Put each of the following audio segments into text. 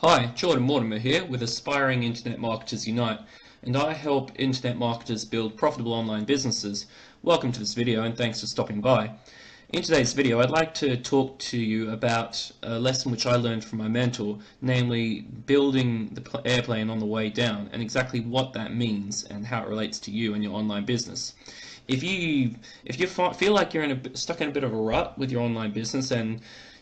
Hi, Jordan Mortimer here with Aspiring Internet Marketers Unite, and I help internet marketers build profitable online businesses. Welcome to this video and thanks for stopping by. In today's video, I'd like to talk to you about a lesson which I learned from my mentor, namely building the airplane on the way down, and exactly what that means and how it relates to you and your online business. If you feel like you're stuck in a bit of a rut with your online business and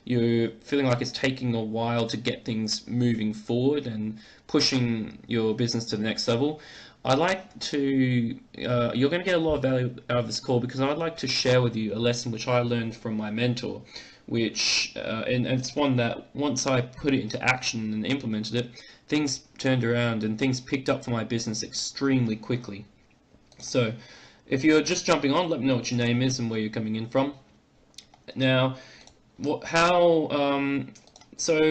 you're feeling like it's taking a while to get things moving forward and pushing your business to the next level, I'd like to, you're going to get a lot of value out of this call because I'd like to share with you a lesson which I learned from my mentor, and it's one that once I put it into action and implemented it, things turned around and things picked up for my business extremely quickly. So, if you're just jumping on, let me know what your name is and where you're coming in from. Now, so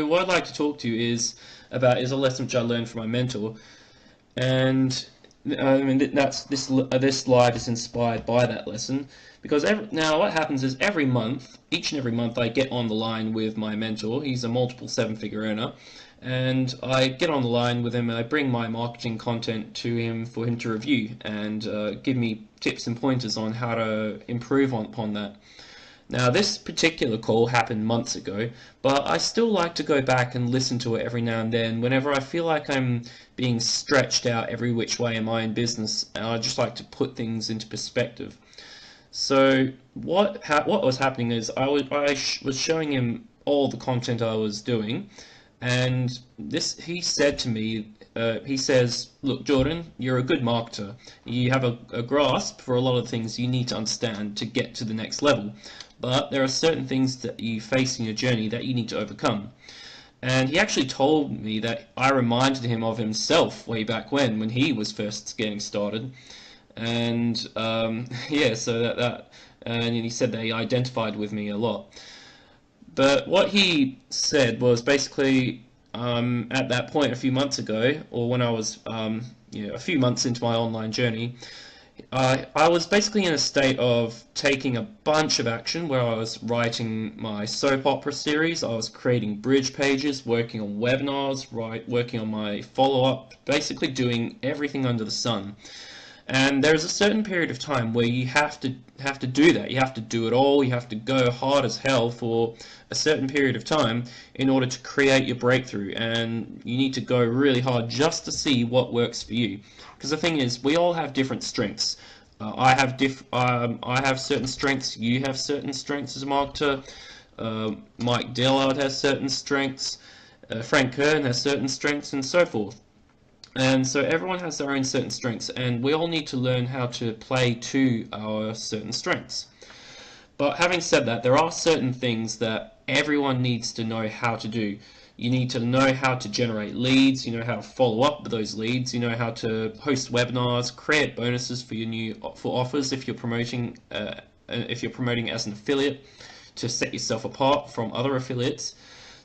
what I'd like to talk to you is a lesson which I learned from my mentor, and I mean this live is inspired by that lesson because now what happens is each and every month I get on the line with my mentor. He's a multiple seven-figure earner, and I get on the line with him and I bring my marketing content to him for him to review and give me tips and pointers on how to improve upon that. Now, this particular call happened months ago, but I still like to go back and listen to it every now and then whenever I feel like I'm being stretched out every which way in my own business, and I just like to put things into perspective. So what was happening is I was showing him all the content I was doing, and he said to me, he says, "Look, Jordan, you're a good marketer. You have a grasp for a lot of things you need to understand to get to the next level. But there are certain things that you face in your journey that you need to overcome." And he actually told me that I reminded him of himself way back when he was first getting started. And yeah, so and he said that he identified with me a lot. But what he said was basically at that point a few months ago, or when I was a few months into my online journey, I was basically in a state of taking a bunch of action where I was writing my soap opera series, I was creating bridge pages, working on webinars, working on my follow-up, basically doing everything under the sun. And there's a certain period of time where you have to do that. You have to do it all. You have to go hard as hell for a certain period of time in order to create your breakthrough. And you need to go really hard just to see what works for you. Because the thing is, we all have different strengths. I have certain strengths. You have certain strengths as a marketer. Mike Dillard has certain strengths. Frank Kern has certain strengths, and so forth. And so everyone has their own certain strengths, and we all need to learn how to play to our certain strengths. But having said that, there are certain things that everyone needs to know how to do. You need to know how to generate leads, you know how to follow up with those leads, you know how to host webinars, create bonuses for for offers if you're promoting as an affiliate to set yourself apart from other affiliates.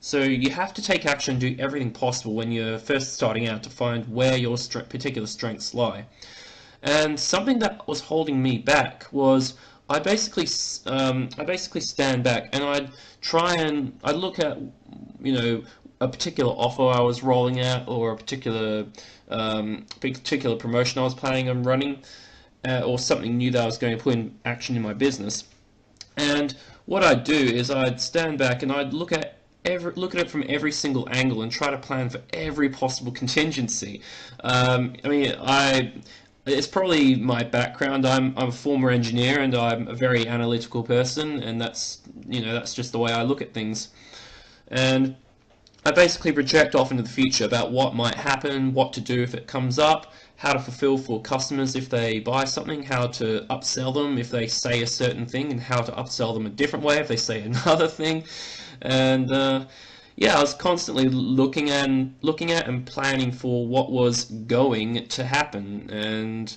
So you have to take action and do everything possible when you're first starting out to find where your particular strengths lie. And something that was holding me back was I basically stand back and I'd look at a particular offer I was rolling out or a particular promotion I was planning on running or something new that I was going to put in action in my business. And what I'd do is I'd stand back and I'd look at it from every single angle and try to plan for every possible contingency. It's probably my background. I'm a former engineer and I'm a very analytical person, and that's just the way I look at things. And I basically project off into the future about what might happen, what to do if it comes up, how to fulfill for customers if they buy something, how to upsell them if they say a certain thing, and how to upsell them a different way if they say another thing. And yeah, I was constantly looking at and planning for what was going to happen. And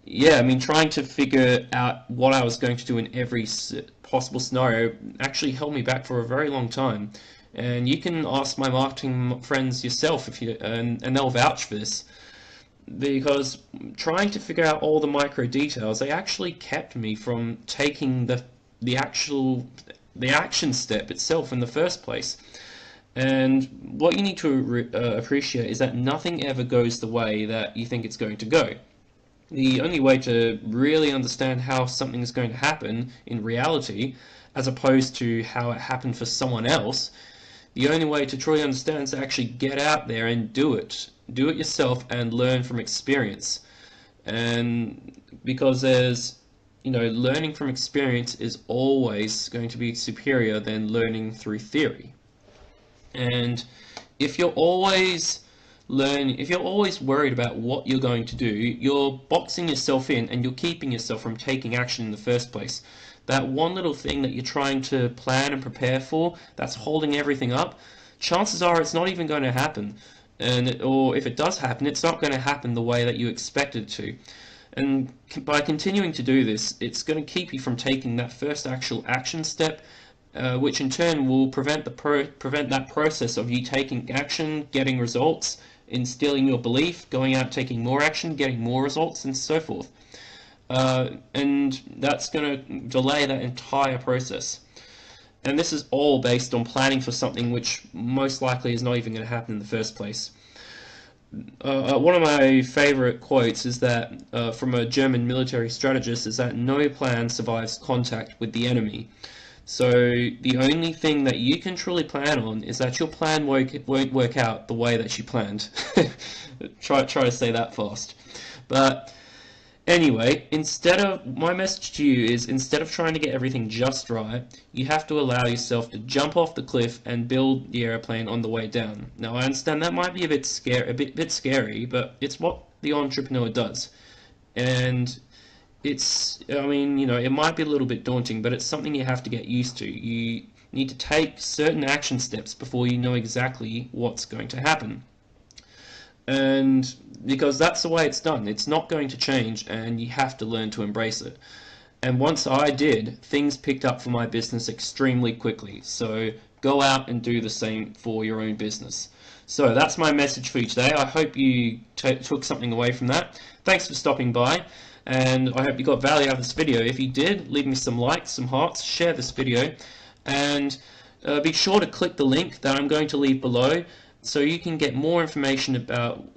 yeah, I mean, trying to figure out what I was going to do in every possible scenario actually held me back for a very long time. And you can ask my marketing friends yourself and they'll vouch for this. Because trying to figure out all the micro details, they actually kept me from taking the action step itself in the first place. And what you need to appreciate is that nothing ever goes the way that you think it's going to go. The only way to really understand how something is going to happen in reality, as opposed to how it happened for someone else, the only way to truly understand is to actually get out there and do it. Do it yourself and learn from experience. And because learning from experience is always going to be superior than learning through theory. And if you're always if you're always worried about what you're going to do, you're boxing yourself in and you're keeping yourself from taking action in the first place. That one little thing that you're trying to plan and prepare for, that's holding everything up, chances are it's not even going to happen. Or if it does happen, it's not going to happen the way that you expect it to. And by continuing to do this, it's going to keep you from taking that first actual action step, which in turn will prevent that process of you taking action, getting results, instilling your belief, going out taking more action, getting more results, and so forth. And that's going to delay that entire process. And this is all based on planning for something which most likely is not even going to happen in the first place. One of my favorite quotes is that from a German military strategist is that no plan survives contact with the enemy. So the only thing that you can truly plan on is that your plan won't work out the way that you planned. try to say that fast. But anyway, my message to you is, instead of trying to get everything just right, you have to allow yourself to jump off the cliff and build the airplane on the way down. Now, I understand that might be a bit scary, but it's what the entrepreneur does. And it might be a little bit daunting, but it's something you have to get used to. You need to take certain action steps before you know exactly what's going to happen. And because that's the way it's done, it's not going to change, and you have to learn to embrace it. And once I did, things picked up for my business extremely quickly. So go out and do the same for your own business. So that's my message for you today. I hope you took something away from that. Thanks for stopping by, and I hope you got value out of this video. If you did, leave me some likes, some hearts, share this video, and be sure to click the link that I'm going to leave below, so you can get more information about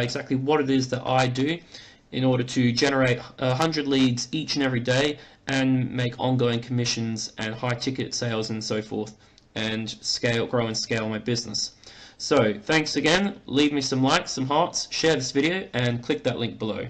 exactly what it is that I do in order to generate 100 leads each and every day and make ongoing commissions and high ticket sales and so forth, and grow and scale my business. So thanks again, leave me some likes, some hearts, share this video, and click that link below.